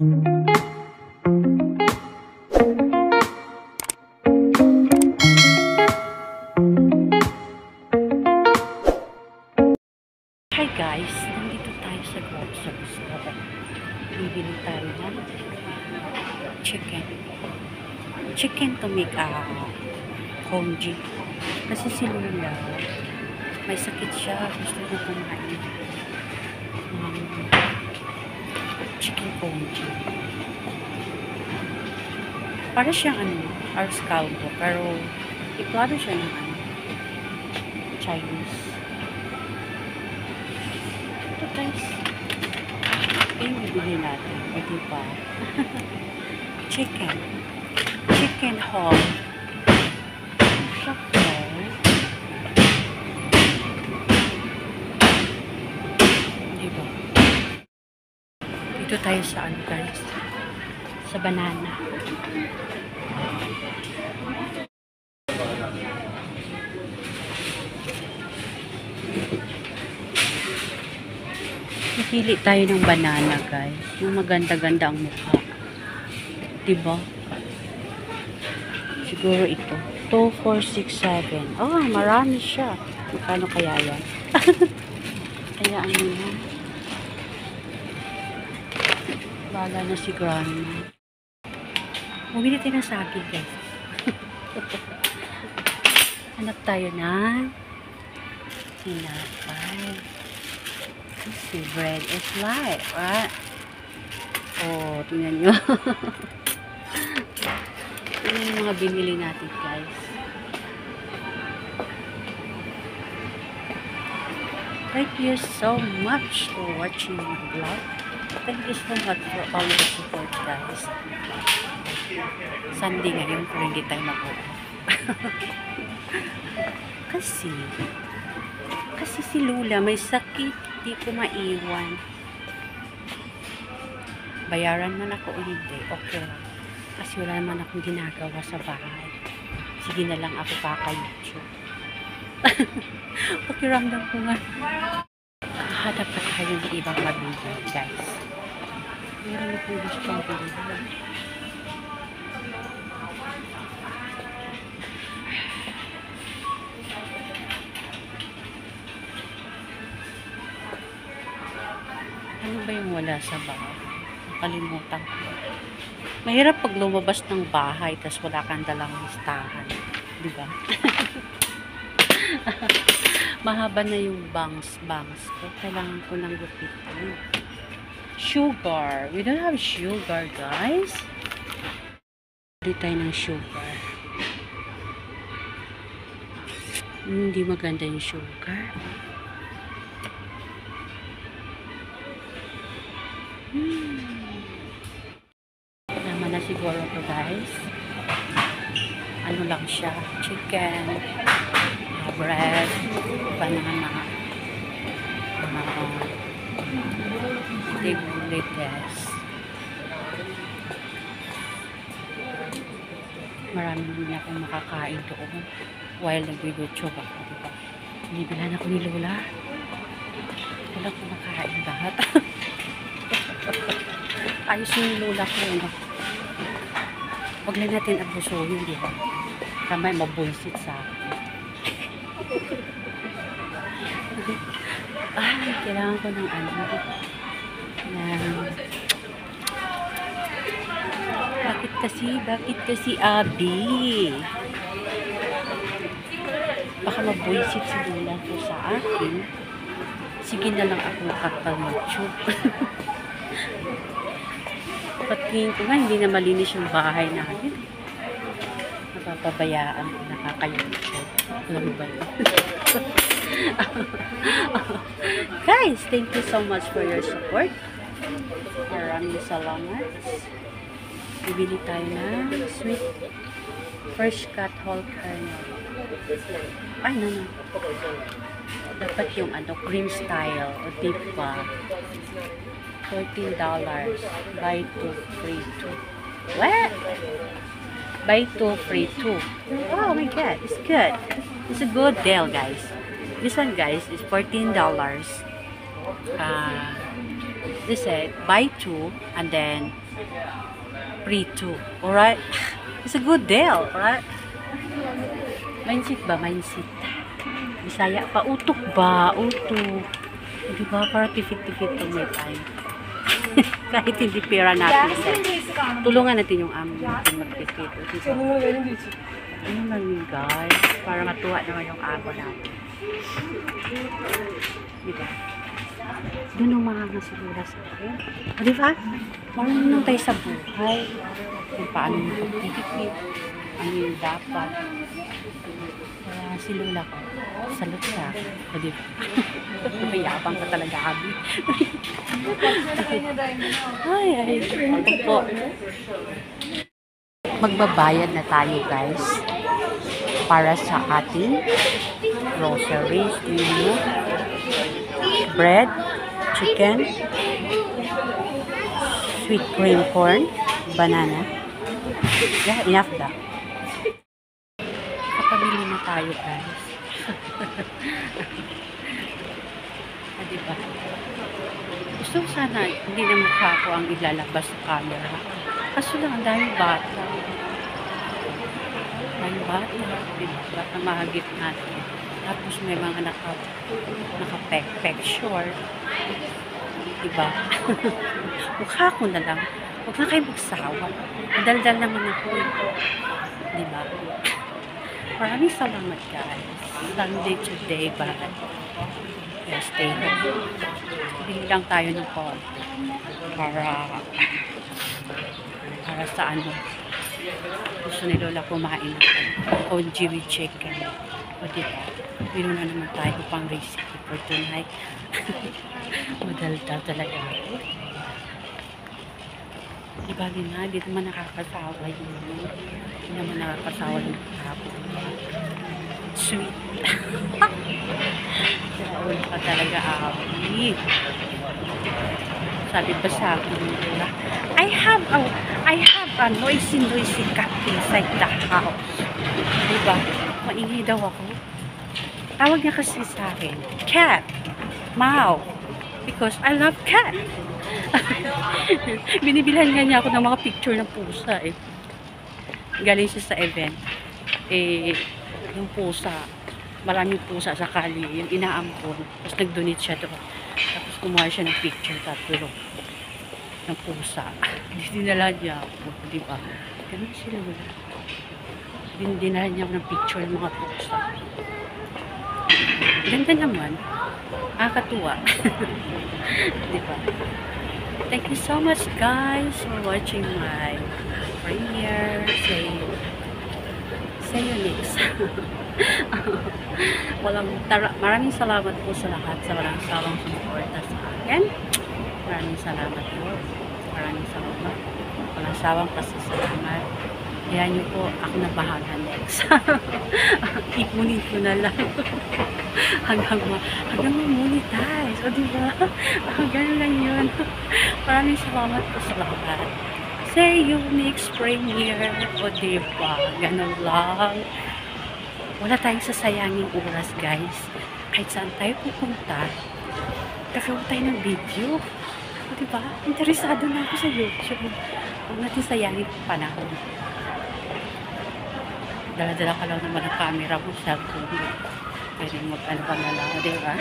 Hi guys, nandito tayo sa grocery store. Bibili tayo ng chicken to make congee. Kasi si Lola may sakit siya, gusto niya kumain chicken congee. Para siyang arroz caldo, pero iklado siya ng Chinese. Ito guys, yung bibili natin, o diba? chicken whole. Diba? Dito tayo sa guys, sa banana. Pili tayo ng banana guys, yung maganda-ganda ang mukha, diba? Siguro ito 2, 4, 6, 7. Oh, marami siya. Magkano kaya yan? Kaya na bala na si grandma. Bumili tayo ng saging guys. Hanap tayo ng tinapay. See, bread is life, right? Oh, tingnan nyo. Tingnan yung mga binili natin, guys. Thank you so much for watching my vlog. Thank you so much for all the support, guys. Sunday ngayon, pero hindi tayo mag-off. Kasi si Lola may sakit. Hindi ko maiwan. Bayaran man ako o hindi, okay lang. Kasi wala naman akong ginagawa sa bahay. Sige na lang ako kaka-YouTube. Pakiramdam ko nga. Hanap pa tayo ng ibang mabili, guys. Meron akong gustong bilhin. Ano ba yung wala sa bahay? Nakalimutan ko. Mahirap pag lumabas ng bahay tapos wala kang dalang listahan. Diba? Mahaba na yung bangs ko. Kailangan ko ng gupitin. Sugar. We don't have sugar, guys. Hindi tayo ng sugar. Hindi maganda yung sugar. Naman na siguro to guys. Ano lang siya, chicken, bread, banana, lettuce. Marami din akong makakain doon while nag-YouTube ako, diba? Binibilan ako ni Lola. Wala ko makain lahat. Ayos yung Lola ko, no? Huwag lang natin abusuhin, di ba? Kamay mabuisit sa akin. Kailangan ko ng bakit kasi Abi? Baka mabuisit si Lola ko sa akin. Sige na lang ako kaka-YouTube. Patingin ko nga, hindi na malinis yung bahay namin. Napapabayaan ko, nakaka-YouTube. Alam ba yun? Guys, thank you so much for your support. Maraming salamat. Bibili tayo ng sweet fresh cut whole kernel. Ay, no. Dapat yung cream style o diba? $14. Buy 2 free 2. What? Buy 2 free 2. Oh my god, it's good. It's a good deal, guys. This one, guys, is $14. they said buy 2 and then free 2. Alright? It's a good deal, alright? Mindset ba? Mindset. Bisaya pa. Utok ba? Utok. Diba? Para tipid-tipid itong may time. Kahit hindi pera natin. Tulungan natin yung amin natin magtipid. Diba? Ano lang yun, guys? Para matuwa naman yung ako natin. Diba? Doon ang mga nasigura sa akin. Diba? Marunong tayo sa buhay. Kung paano magtipid. Ano yung dapat. Kaya si Lola ko, salot siya. O diba? Mayabang ka talaga, Abi. Ay. Ito po. Magbabayad na tayo, guys. Para sa ating groceries. Bread, chicken, sweet cream corn, banana. Yeah, enough na. Kapabili na tayo, guys. Diba? Gusto sana hindi na mukha ko ang ilalabas sa camera. Kaso lang, ang dami bata. Diba? Baka mahagip natin. Tapos may mga naka-pek short. Diba? Mukha ko na lang. Huwag na kayo magsawa. Daldal naman ako. Diba? Maraming salamat, guys. Sunday today, but yes, stay home. Bili lang tayo ng konti para sa ano. Gusto ni Lola kumain ng congee with chicken. O diba? Bino na naman tayo pang recipe for tonight. Madaldal talaga. Diba na, di naman nakakasawa yun. Di naman nakakasawa yung hapon. Sweet. Kaya ka talaga, Abi. Sabi pa sa akin, I have a noisy cat inside the house. Diba? Maingay daw ako. Tawag niya kasi sa akin, cat. Meow. Because I love cat. Binibilhan nga niya ako ng mga picture ng pusa eh. Galing siya sa event. Eh, yung pusa, maraming pusa sa kali, yung inaampon. Tapos nag-donate siya doon. Tapos kumuha siya ng picture, tatlo ng pusa. Dinala niya ako, di ba? Ganun sila wala. Dinala niya ako ng picture ng mga pusa. Ganda naman. Nakakatuwa. Di ba? Thank you so much, guys, for watching my premiere. See you next. Maraming salamat po sa lahat sa walang sawang sumuporta sa akin. Maraming salamat po. Maraming salamat. Walang sawang pasasalamat. Kaya nyo po, ako na bahala next. Ipunin ko na lang. hanggang ma-monetize. O diba? Ganun lang yun. Maraming salamat po sa lahat. See you next premiere. O diba? Ganun lang. Wala tayong sasayangin oras, guys. Kahit saan tayo pupunta, gagawa tayo ng video. O diba? Interesado na ako sa YouTube. Huwag natin sayangin panahon. Dala-dala ka lang naman ang camera mo, cellphone mo. Pwede mag-ano ka na lang, diba?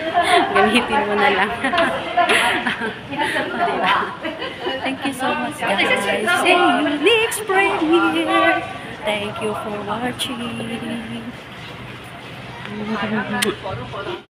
Gamitin mo na lang. Diba? Thank you so much, guys. See you next premiere. Thank you for watching.